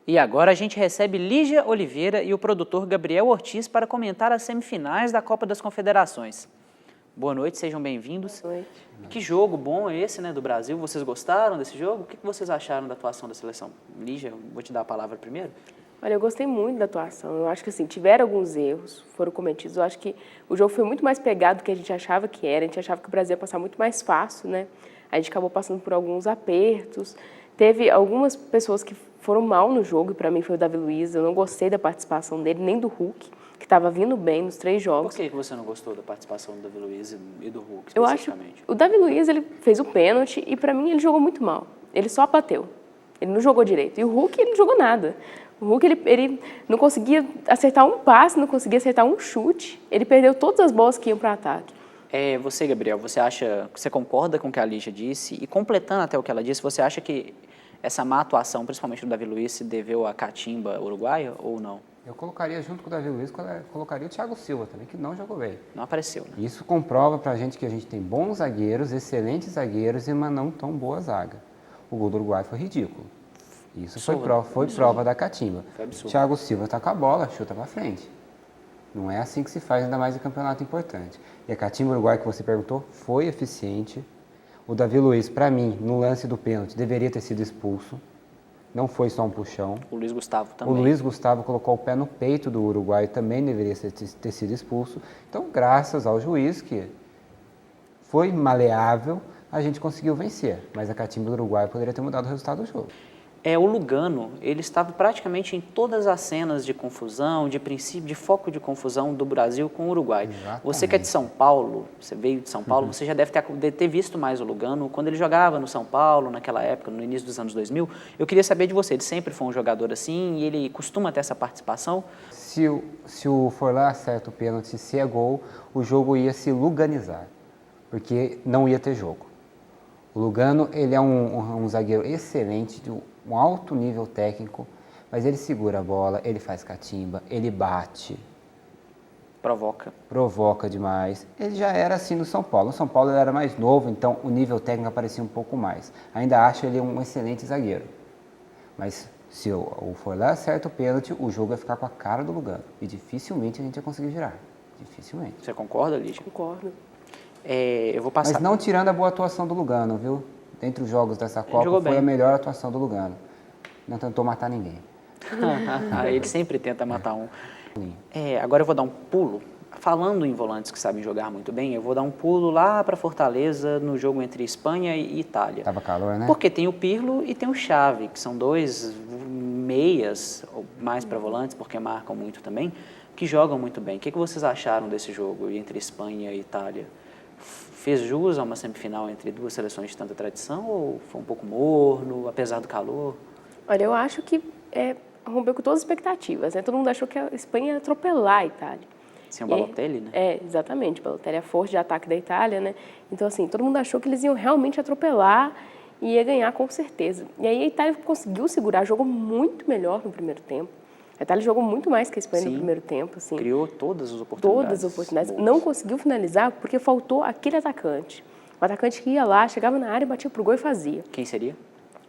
E agora a gente recebe Lígia Oliveira e o produtor Gabriel Ortiz para comentar as semifinais da Copa das Confederações. Boa noite, sejam bem-vindos. Boa noite. Que jogo bom é esse, né, do Brasil? Vocês gostaram desse jogo? O que vocês acharam da atuação da seleção? Lígia, vou te dar a palavra primeiro. Olha, eu gostei muito da atuação. Eu acho que, assim, tiveram alguns erros, foram cometidos. Eu acho que o jogo foi muito mais pegado do que a gente achava que era. A gente achava que o Brasil ia passar muito mais fácil, né? A gente acabou passando por alguns apertos. Teve algumas pessoas que foram mal no jogo, e para mim foi o Davi Luiz. Eu não gostei da participação dele, nem do Hulk, que estava vindo bem nos 3 jogos. Por que você não gostou da participação do Davi Luiz e do Hulk, Eu acho o Davi Luiz, ele fez o pênalti e para mim ele jogou muito mal. Ele só bateu. Ele não jogou direito. E o Hulk, ele não jogou nada. O Hulk, ele não conseguia acertar um passe, não conseguia acertar um chute. Ele perdeu todas as bolas que iam para o ataque. Você, Gabriel, você concorda com o que a Lígia disse? E completando até o que ela disse, você acha que essa má atuação, principalmente do Davi Luiz, se deveu à catimba uruguaia ou não? Eu colocaria junto com o Davi Luiz, colocaria o Thiago Silva também, que não jogou bem. Não apareceu, né? Isso comprova pra gente que a gente tem bons zagueiros, excelentes zagueiros e uma não tão boa zaga. O gol do Uruguai foi ridículo. Isso foi prova da catimba. Thiago Silva está com a bola, chuta para frente. Não é assim que se faz, ainda mais em campeonato importante. E a catimba uruguai que você perguntou foi eficiente. O Davi Luiz, para mim, no lance do pênalti, deveria ter sido expulso. Não foi só um puxão. O Luiz Gustavo também. O Luiz Gustavo colocou o pé no peito do Uruguai e também deveria ter sido expulso. Então, graças ao juiz, que foi maleável, a gente conseguiu vencer. Mas a catimba do Uruguai poderia ter mudado o resultado do jogo. O Lugano, ele estava praticamente em todas as cenas de confusão, de princípio, de foco de confusão do Brasil com o Uruguai. Exatamente. Você que é de São Paulo, você veio de São Paulo, você já deve ter visto mais o Lugano quando ele jogava no São Paulo, naquela época, no início dos anos 2000. Eu queria saber de você, ele sempre foi um jogador assim e ele costuma ter essa participação? Se o Forlan acerta o pênalti, se é gol, o jogo ia se luganizar, porque não ia ter jogo. O Lugano, ele é um zagueiro excelente, de um alto nível técnico, mas ele segura a bola, ele faz catimba, ele bate. Provoca demais. Ele já era assim no São Paulo. No São Paulo ele era mais novo, então o nível técnico aparecia um pouco mais. Ainda acho ele um excelente zagueiro. Mas se o Forlan acerta o pênalti, o jogo vai ficar com a cara do Lugano. E dificilmente a gente ia conseguir virar. Dificilmente. Você concorda, Lígia? Concordo. Eu vou passar. Mas não tirando a boa atuação do Lugano, viu? Dentre os jogos dessa Copa, foi a melhor atuação do Lugano. Não tentou matar ninguém. Ele sempre tenta matar um. Agora eu vou dar um pulo. Falando em volantes que sabem jogar muito bem, eu vou dar um pulo lá para Fortaleza no jogo entre Espanha e Itália. Tava calor, né? Porque tem o Pirlo e tem o Xavi, que são dois meias, mais para volantes, porque marcam muito também, que jogam muito bem. O que vocês acharam desse jogo entre Espanha e Itália? Fez jus a uma semifinal entre duas seleções de tanta tradição ou foi um pouco morno, apesar do calor? Olha, eu acho que rompeu com todas as expectativas, né? Todo mundo achou que a Espanha ia atropelar a Itália. Sem o Balotelli, né? Exatamente. O Balotelli é a força de ataque da Itália, né? Então, assim, todo mundo achou que eles iam realmente atropelar e ia ganhar com certeza. E aí a Itália conseguiu segurar, jogou muito melhor no primeiro tempo. A Itália jogou muito mais que a Espanha no primeiro tempo. Assim. Criou todas as oportunidades. Todas as oportunidades. Não conseguiu finalizar porque faltou aquele atacante. O atacante que ia lá, chegava na área, batia pro gol e fazia. Quem seria?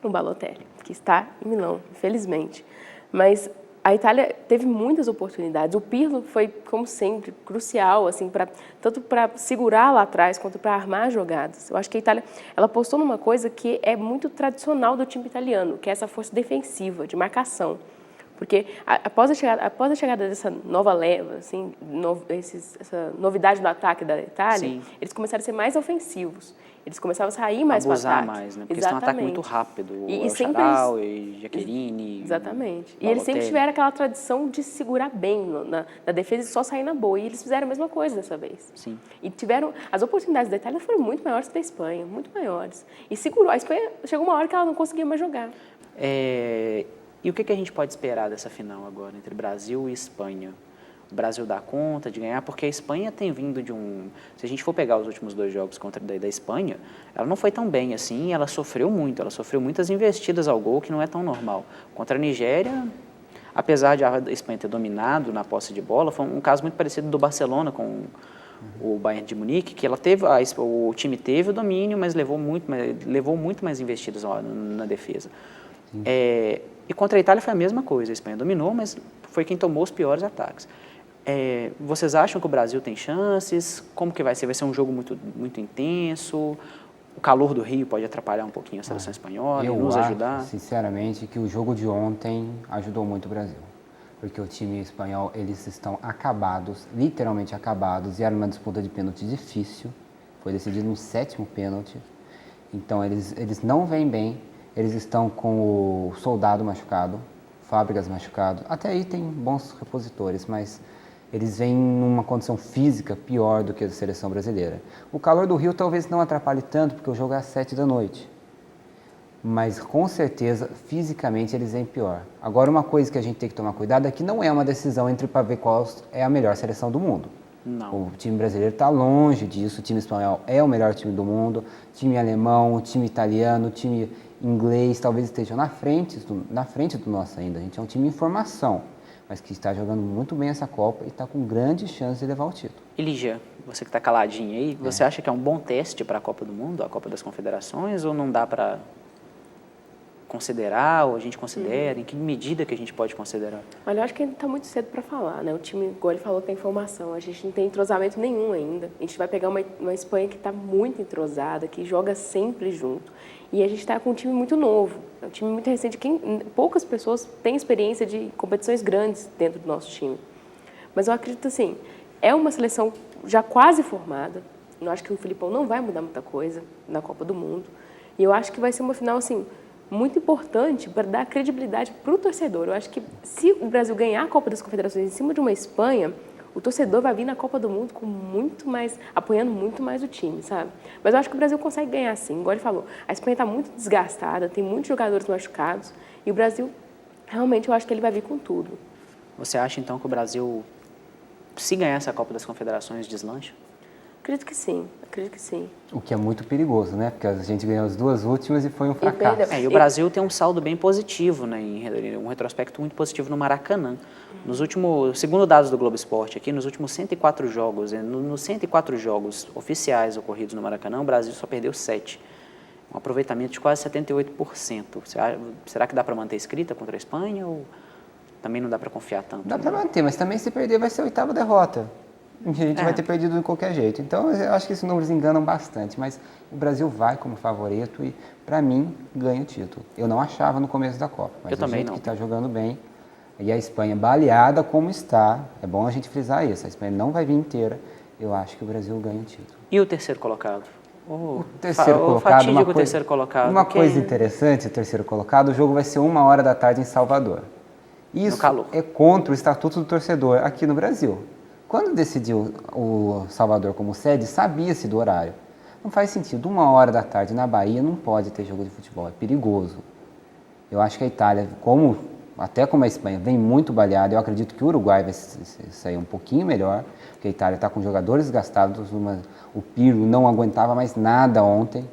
O Balotelli, que está em Milão, infelizmente. Mas a Itália teve muitas oportunidades. O Pirlo foi, como sempre, crucial, assim, tanto para segurar lá atrás quanto para armar jogadas. Eu acho que a Itália ela apostou numa coisa que é muito tradicional do time italiano, que é essa força defensiva, de marcação. Porque após a chegada dessa nova leva, assim, essa novidade do ataque da Itália, eles começaram a ser mais ofensivos. Eles começaaram a sair mais para o ataque. Abusar mais, né? Porque eles têm um ataque muito rápido. E Shaarawy, Jacqueline. Exatamente. E eles sempre tiveram aquela tradição de segurar bem na defesa e só sair na boa. E eles fizeram a mesma coisa dessa vez. Sim. E tiveram... As oportunidades da Itália foram muito maiores que da Espanha. Muito maiores. E segurou. A Espanha chegou uma hora que ela não conseguia mais jogar. E o que a gente pode esperar dessa final agora, entre Brasil e Espanha? O Brasil dá conta de ganhar, porque a Espanha tem vindo de um... Se a gente for pegar os últimos 2 jogos contra da Espanha, ela não foi tão bem assim, ela sofreu muito, ela sofreu muitas investidas ao gol, que não é tão normal. Contra a Nigéria, apesar de a Espanha ter dominado na posse de bola, foi um caso muito parecido do Barcelona com o Bayern de Munique, que o time teve o domínio, mas levou muito mais investidas na defesa. E contra a Itália foi a mesma coisa, a Espanha dominou, mas foi quem tomou os piores ataques. Vocês acham que o Brasil tem chances? Como que vai ser? Vai ser um jogo muito intenso? O calor do Rio pode atrapalhar um pouquinho a seleção espanhola e nos ajudar? Eu acho, sinceramente, que o jogo de ontem ajudou muito o Brasil. Porque o time espanhol, eles estão acabados, literalmente acabados, e era uma disputa de pênalti difícil. Foi decidido no 7º pênalti. Então, eles não vêm bem. Eles estão com o Soldado machucado, Fábricas machucado. Até aí tem bons repositores, mas eles vêm numa condição física pior do que a seleção brasileira. O calor do Rio talvez não atrapalhe tanto, porque o jogo é às 7 da noite. Mas, com certeza, fisicamente eles vêm pior. Agora, uma coisa que a gente tem que tomar cuidado é que não é uma decisão para ver qual é a melhor seleção do mundo. Não. O time brasileiro está longe disso, o time espanhol é o melhor time do mundo, o time alemão, o time italiano, o time inglês talvez estejam na frente do nosso ainda. A gente é um time em formação, mas que está jogando muito bem essa Copa e está com grandes chances de levar o título. E Lígia, você que está caladinha aí, você acha que é um bom teste para a Copa do Mundo, a Copa das Confederações, ou não dá para considerar, ou a gente considera? Em que medida que a gente pode considerar? Olha, eu acho que ainda está muito cedo para falar, né? O time, igual ele falou, tem formação. A gente não tem entrosamento nenhum ainda. A gente vai pegar uma Espanha que está muito entrosada, que joga sempre junto. E a gente está com um time muito novo, é um time muito recente. Poucas pessoas têm experiência de competições grandes dentro do nosso time. Mas eu acredito assim, é uma seleção já quase formada. Eu acho que o Filipão não vai mudar muita coisa na Copa do Mundo. E eu acho que vai ser uma final, assim, muito importante para dar credibilidade para o torcedor. Eu acho que se o Brasil ganhar a Copa das Confederações em cima de uma Espanha, o torcedor vai vir na Copa do Mundo com muito mais, apoiando muito mais o time, sabe? Mas eu acho que o Brasil consegue ganhar sim, igual ele falou. A Espanha está muito desgastada, tem muitos jogadores machucados e o Brasil, realmente, eu acho que ele vai vir com tudo. Você acha, então, que o Brasil, se ganhar essa Copa das Confederações, deslancha? Acredito que sim, acredito que sim. O que é muito perigoso, né? Porque a gente ganhou as 2 últimas e foi um fracasso. E o Brasil tem um saldo bem positivo, né? Um retrospecto muito positivo no Maracanã. Segundo dados do Globo Esporte aqui, nos últimos 104 jogos, nos 104 jogos oficiais ocorridos no Maracanã, o Brasil só perdeu 7. Um aproveitamento de quase 78%. Será que dá para manter escrita contra a Espanha ou também não dá para confiar tanto? Dá para manter, mas também se perder vai ser a 8ª derrota. A gente vai ter perdido de qualquer jeito. Então, eu acho que esses números enganam bastante, mas o Brasil vai como favorito e, para mim, ganha o título. Eu não achava no começo da Copa, mas eu também não. Que está jogando bem. E a Espanha baleada como está, é bom a gente frisar isso, a Espanha não vai vir inteira, eu acho que o Brasil ganha o título. E o terceiro colocado? O terceiro colocado, uma coisa interessante, o terceiro colocado, o jogo vai ser 1h da tarde em Salvador. Isso é contra o Estatuto do Torcedor aqui no Brasil. Quando decidiu o Salvador como sede, sabia-se do horário. Não faz sentido, 1h da tarde na Bahia não pode ter jogo de futebol, é perigoso. Eu acho que a Itália, até como a Espanha, vem muito baleada, eu acredito que o Uruguai vai sair um pouquinho melhor, porque a Itália está com jogadores desgastados, o Pirlo não aguentava mais nada ontem,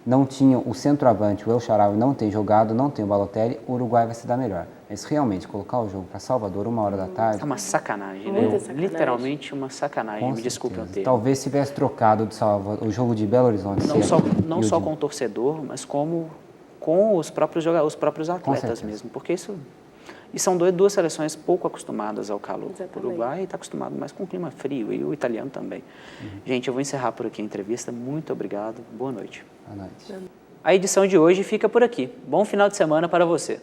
não tinha o centroavante, o El Shaarawy não tem jogado, não tem o Balotelli, o Uruguai vai se dar melhor. Mas realmente, colocar o jogo para Salvador 1h da tarde... É uma sacanagem, né? Muita sacanagem. Literalmente uma sacanagem, me desculpe o termo. Talvez se tivesse trocado o jogo de Belo Horizonte. Não só com o torcedor, mas com os próprios atletas mesmo, porque e são duas seleções pouco acostumadas ao calor. Exatamente. O Uruguai está acostumado mais com o clima frio e o italiano também. Gente, eu vou encerrar por aqui a entrevista. Muito obrigado. Boa noite. Boa noite. A edição de hoje fica por aqui. Bom final de semana para você.